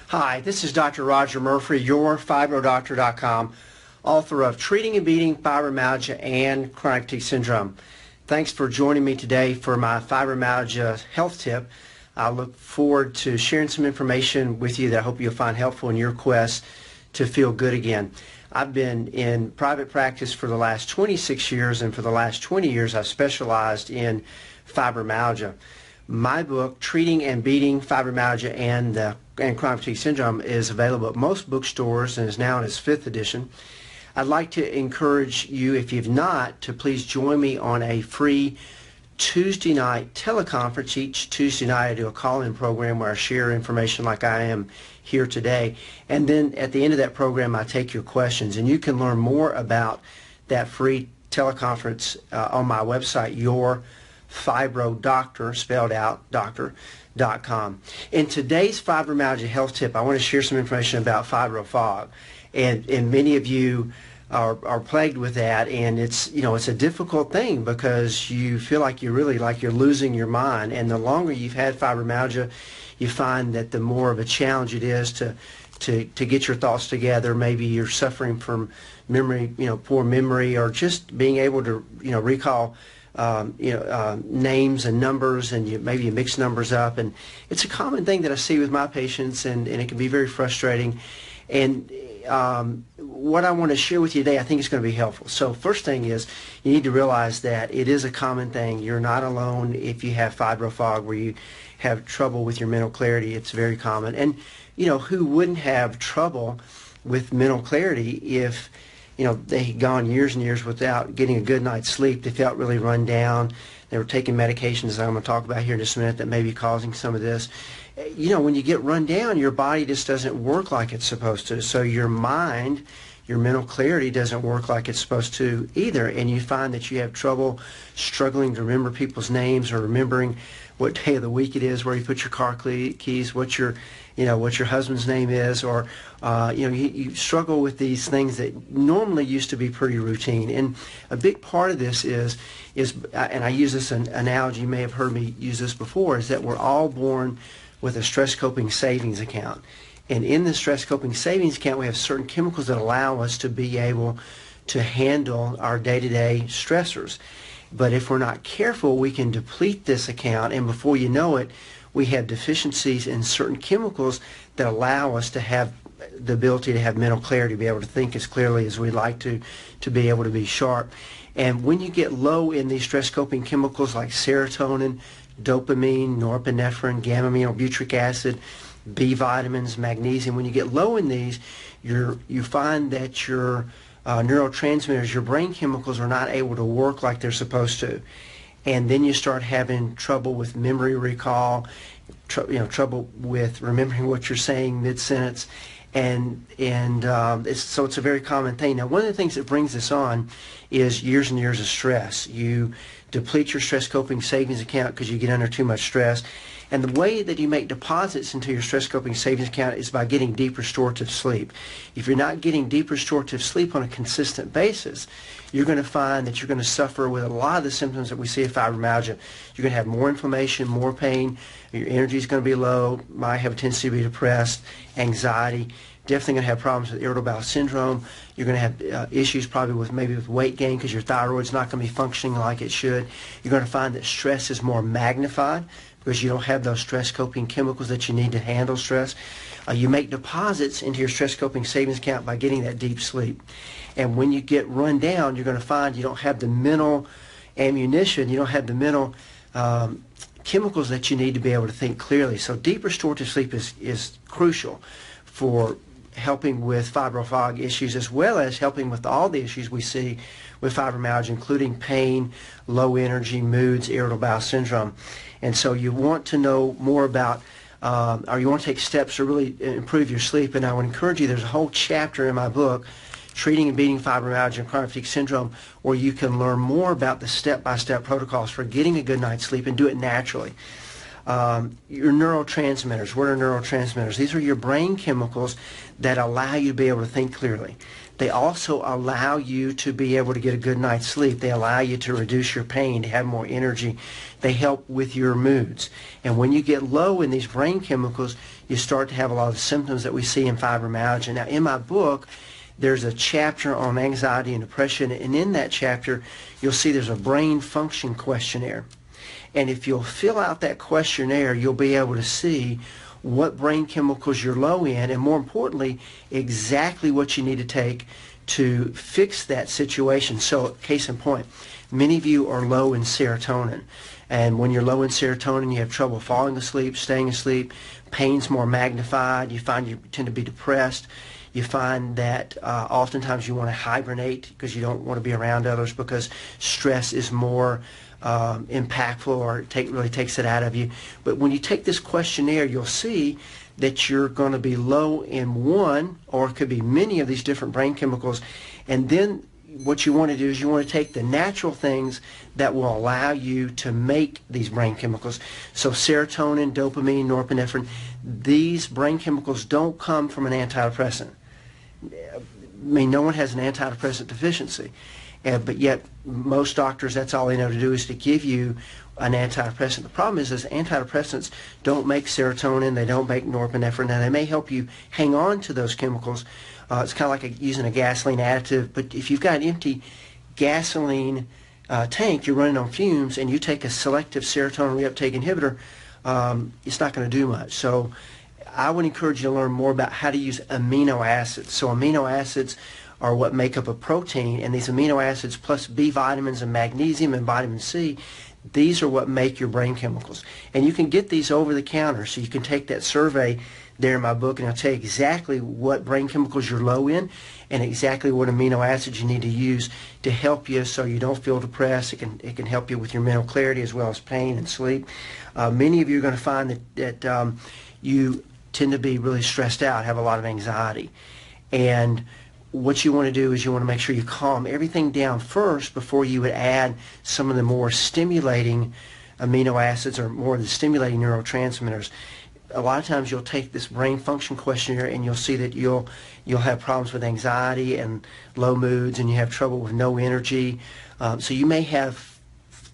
Hi, this is Dr. Roger Murphy, your FibroDoctor.com, author of Treating and Beating Fibromyalgia and Chronic Fatigue Syndrome. Thanks for joining me today for my fibromyalgia health tip. I look forward to sharing some information with you that I hope you'll find helpful in your quest to feel good again. I've been in private practice for the last 26 years, and for the last 20 years I've specialized in fibromyalgia. My book, Treating and Beating Fibromyalgia and Chronic Fatigue Syndrome, is available at most bookstores and is now in its 5th edition. I'd like to encourage you, if you've not, to please join me on a free Tuesday night teleconference. Each Tuesday night I do a call-in program where I share information like I am here today. And then at the end of that program I take your questions. And you can learn more about that free teleconference on my website, your FibroDoctor, spelled out, doctor.com. In today's fibromyalgia health tip, I want to share some information about fibro fog. And many of you are plagued with that, and it's a difficult thing because you feel like you're losing your mind. And the longer you've had fibromyalgia, you find that the more of a challenge it is to get your thoughts together. Maybe you're suffering from memory, poor memory, or just being able to recall names and numbers, and maybe you mix numbers up. And it's a common thing that I see with my patients, and it can be very frustrating. And what I want to share with you today, I think is going to be helpful. So first thing is, you need to realize that it is a common thing. You're not alone if you have fibro fog where you have trouble with your mental clarity. It's very common. And who wouldn't have trouble with mental clarity if they had gone years and years without getting a good night's sleep? They felt really run down. They were taking medications that I'm going to talk about here in just a minute that may be causing some of this. When you get run down, your body just doesn't work like it's supposed to. So your mind, your mental clarity doesn't work like it's supposed to either. And you find that you have trouble struggling to remember people's names or remembering what day of the week it is, where you put your car keys, what your husband's name is, or you struggle with these things that normally used to be pretty routine. And a big part of this is and I use this analogy, you may have heard me use this before, is that we're all born with a stress coping savings account. And in the stress coping savings account, we have certain chemicals that allow us to be able to handle our day-to-day stressors. But if we're not careful, we can deplete this account, and before you know it, we have deficiencies in certain chemicals that allow us to have the ability to have mental clarity, to be able to think as clearly as we'd like to be able to be sharp. And when you get low in these stress coping chemicals like serotonin, dopamine, norepinephrine, gamma-aminobutyric acid, B vitamins, magnesium, when you get low in these, you find that your neurotransmitters, your brain chemicals, are not able to work like they're supposed to. And then you start having trouble with memory recall, trouble with remembering what you're saying mid-sentence, and it's a very common thing. Now, one of the things that brings this on is years and years of stress. You deplete your stress coping savings account because you get under too much stress. And the way that you make deposits into your stress coping savings account is by getting deep restorative sleep. If you're not getting deep restorative sleep on a consistent basis, you're going to find that you're going to suffer with a lot of the symptoms that we see of fibromyalgia. You're going to have more inflammation, more pain, your energy is going to be low, might have a tendency to be depressed, anxiety, definitely going to have problems with irritable bowel syndrome. You're going to have issues probably with weight gain because your thyroid's not going to be functioning like it should. You're going to find that stress is more magnified because you don't have those stress coping chemicals that you need to handle stress. You make deposits into your stress coping savings account by getting that deep sleep. And when you get run down, you're going to find you don't have the mental ammunition, you don't have the mental chemicals that you need to be able to think clearly. So deep restorative sleep is crucial for helping with fibro fog issues, as well as helping with all the issues we see with fibromyalgia, including pain, low energy, moods, irritable bowel syndrome. And so you want to know more about, or you want to take steps to really improve your sleep. And I would encourage you, there's a whole chapter in my book, Treating and Beating Fibromyalgia and Chronic Fatigue Syndrome, where you can learn more about the step-by-step protocols for getting a good night's sleep and do it naturally. Your neurotransmitters. What are neurotransmitters? These are your brain chemicals that allow you to be able to think clearly. They also allow you to be able to get a good night's sleep. They allow you to reduce your pain, to have more energy. They help with your moods. And when you get low in these brain chemicals, you start to have a lot of the symptoms that we see in fibromyalgia. Now, in my book, there's a chapter on anxiety and depression, and in that chapter, you'll see there's a brain function questionnaire. And if you'll fill out that questionnaire, you'll be able to see what brain chemicals you're low in, and more importantly, exactly what you need to take to fix that situation. So, case in point, many of you are low in serotonin. And when you're low in serotonin, you have trouble falling asleep, staying asleep, pain's more magnified, you find you tend to be depressed. You find that oftentimes you want to hibernate because you don't want to be around others because stress is more impactful, or really takes it out of you. But when you take this questionnaire, you'll see that you're going to be low in one, or it could be many of these different brain chemicals. And then what you want to do is you want to take the natural things that will allow you to make these brain chemicals. So serotonin, dopamine, norepinephrine, these brain chemicals don't come from an antidepressant. I mean, no one has an antidepressant deficiency. But yet most doctors, that's all they know to do is to give you an antidepressant. The problem is antidepressants don't make serotonin, they don't make norepinephrine. Now, they may help you hang on to those chemicals. It's kind of like using a gasoline additive, but if you've got an empty gasoline tank, you're running on fumes, and you take a selective serotonin reuptake inhibitor, it's not going to do much. So I would encourage you to learn more about how to use amino acids. So amino acids are what make up a protein, and these amino acids plus B vitamins and magnesium and vitamin C, these are what make your brain chemicals. And you can get these over the counter, so you can take that survey there in my book, and I'll tell you exactly what brain chemicals you're low in and exactly what amino acids you need to use to help you so you don't feel depressed. It can help you with your mental clarity as well as pain and sleep. Many of you are going to find that you tend to be really stressed out, have a lot of anxiety. And what you want to do is you want to make sure you calm everything down first before you would add some of the more stimulating amino acids or more of the stimulating neurotransmitters. A lot of times you'll take this brain function questionnaire and you'll see that you'll have problems with anxiety and low moods, and you have trouble with no energy. So you may have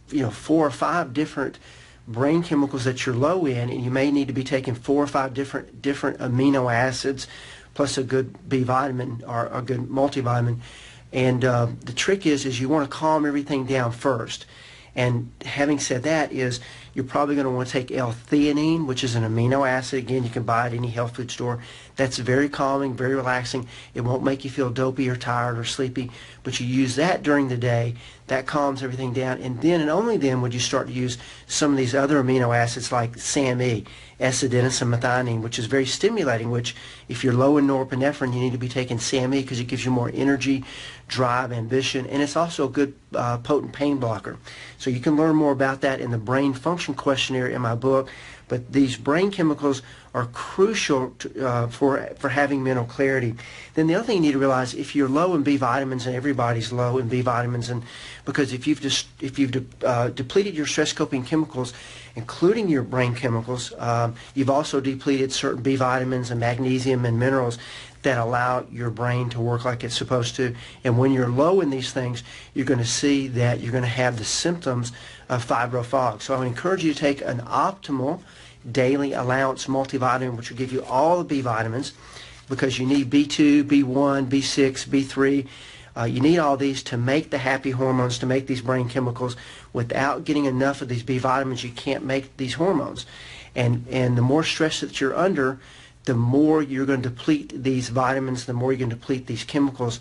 4 or 5 different brain chemicals that you're low in, and you may need to be taking 4 or 5 different amino acids plus a good B vitamin or a good multivitamin. And the trick is you want to calm everything down first. And having said that, you're probably going to want to take L-theanine, which is an amino acid. Again, you can buy it at any health food store. That's very calming, very relaxing. It won't make you feel dopey or tired or sleepy, but you use that during the day. That calms everything down. And then and only then would you start to use some of these other amino acids like SAMe, S-adenosine methionine, which is very stimulating, which if you're low in norepinephrine, you need to be taking SAMe because it gives you more energy, drive, ambition, and it's also a good potent pain blocker. So you can learn more about that in the brain function questionnaire in my book. But these brain chemicals are crucial for having mental clarity. Then the other thing you need to realize, if you're low in B vitamins, and everybody's low in B vitamins, and because if you've depleted your stress coping chemicals, including your brain chemicals, you've also depleted certain B vitamins and magnesium and minerals that allow your brain to work like it's supposed to. And when you're low in these things, you're going to see that you're going to have the symptoms of fibro fog. So I would encourage you to take an optimal daily allowance multivitamin, which will give you all the B vitamins, because you need B2, B1, B6, B3. You need all these to make the happy hormones, to make these brain chemicals. Without getting enough of these B vitamins, you can't make these hormones. And the more stress that you're under, the more you're going to deplete these vitamins, the more you're going to deplete these chemicals.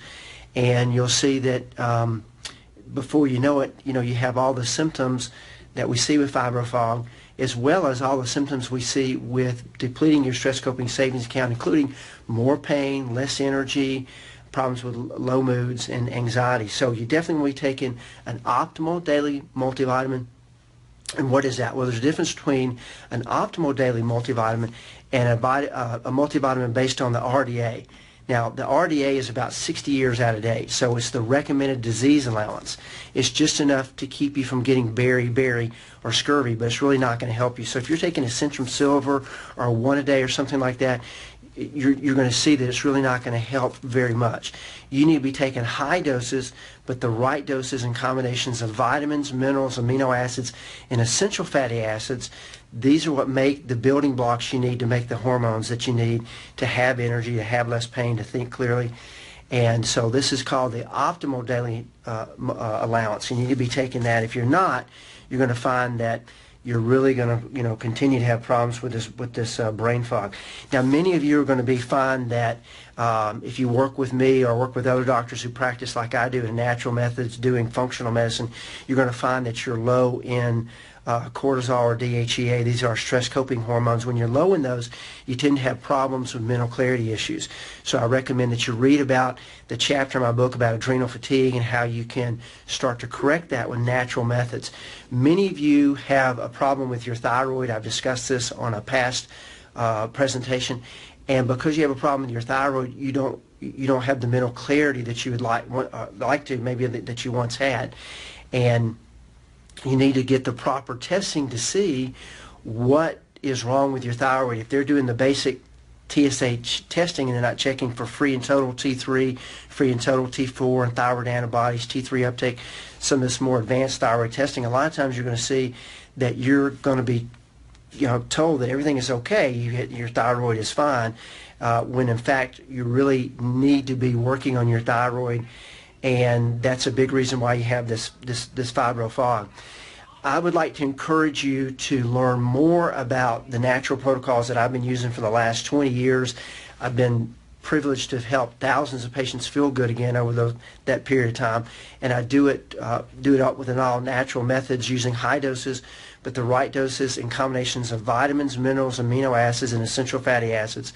And you'll see that before you know it, you have all the symptoms that we see with fibro fog, as well as all the symptoms we see with depleting your stress coping savings account, including more pain, less energy, problems with low moods, and anxiety. So you definitely want to be taking an optimal daily multivitamin. And what is that? Well, there's a difference between an optimal daily multivitamin and a multivitamin based on the RDA. Now, the RDA is about 60 years out of date, so it's the recommended disease allowance. It's just enough to keep you from getting beriberi or scurvy, but it's really not going to help you. So if you're taking a Centrum Silver or one a day or something like that, you're going to see that it's really not going to help very much. You need to be taking high doses, but the right doses and combinations of vitamins, minerals, amino acids, and essential fatty acids. These are what make the building blocks you need to make the hormones that you need to have energy, to have less pain, to think clearly. And so this is called the optimal daily allowance. You need to be taking that. If you're not, you're going to find that you're really going to, continue to have problems with this brain fog. Now, many of you are going to be find that if you work with me or work with other doctors who practice like I do in natural methods, doing functional medicine, you're going to find that you're low in cortisol or DHEA. These are stress coping hormones. When you're low in those, you tend to have problems with mental clarity issues. So I recommend that you read about the chapter in my book about adrenal fatigue and how you can start to correct that with natural methods. Many of you have a problem with your thyroid. I've discussed this on a past presentation. And because you have a problem with your thyroid, you don't have the mental clarity that you would like to, maybe that you once had. And you need to get the proper testing to see what is wrong with your thyroid. If they're doing the basic TSH testing and they're not checking for free and total T3, free and total T4, and thyroid antibodies, T3 uptake, some of this more advanced thyroid testing, a lot of times you're going to see that you're going to be told that everything is okay, your thyroid is fine, when in fact you really need to be working on your thyroid. And that's a big reason why you have this fibro fog. I would like to encourage you to learn more about the natural protocols that I've been using for the last 20 years. I've been privileged to have helped thousands of patients feel good again over that period of time, and I do it with an all-natural methods using high doses, but the right doses in combinations of vitamins, minerals, amino acids, and essential fatty acids.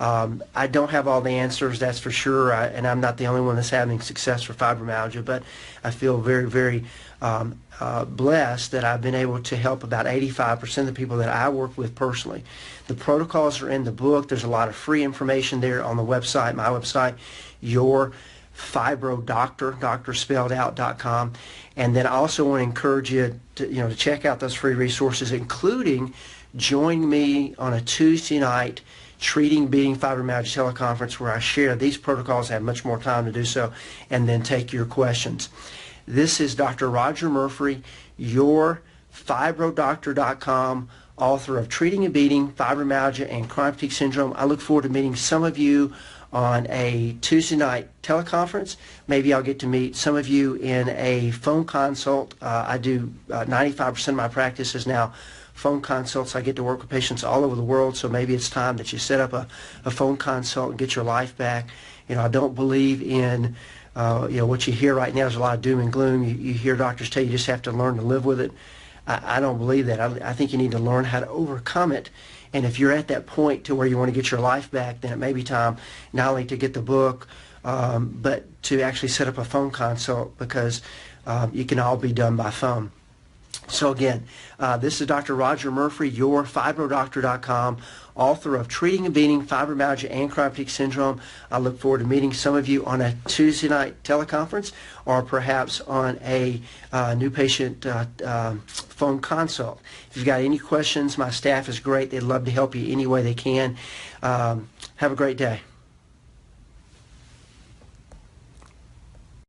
I don't have all the answers, that's for sure, and I'm not the only one that's having success for fibromyalgia, but I feel very, very blessed that I've been able to help about 85% of the people that I work with personally. The protocols are in the book. There's a lot of free information there on the website, my website, Your Fibro Doctor, doctorspelledout.com. And then I also want to encourage you to check out those free resources, including joining me on a Tuesday night Treating Beating Fibromyalgia teleconference where I share these protocols, have much more time to do so, and then take your questions. This is Dr. Roger Murphy, your FibroDoctor.com, author of Treating and Beating Fibromyalgia and Chronic Fatigue Syndrome. I look forward to meeting some of you on a Tuesday night teleconference. Maybe I'll get to meet some of you in a phone consult. I do 95% of my practice is now phone consults. I get to work with patients all over the world, so maybe it's time that you set up a phone consult and get your life back. I don't believe in what you hear right now is a lot of doom and gloom. You hear doctors tell you just have to learn to live with it. I don't believe that. I think you need to learn how to overcome it. And if you're at that point to where you want to get your life back, then it may be time not only to get the book, but to actually set up a phone consult, because it can all be done by phone. So again, this is Dr. Roger Murphy, your FibroDoctor.com, author of Treating and Beating Fibromyalgia and Chronic Fatigue Syndrome. I look forward to meeting some of you on a Tuesday night teleconference, or perhaps on a new patient phone consult. If you've got any questions, my staff is great. They'd love to help you any way they can. Have a great day.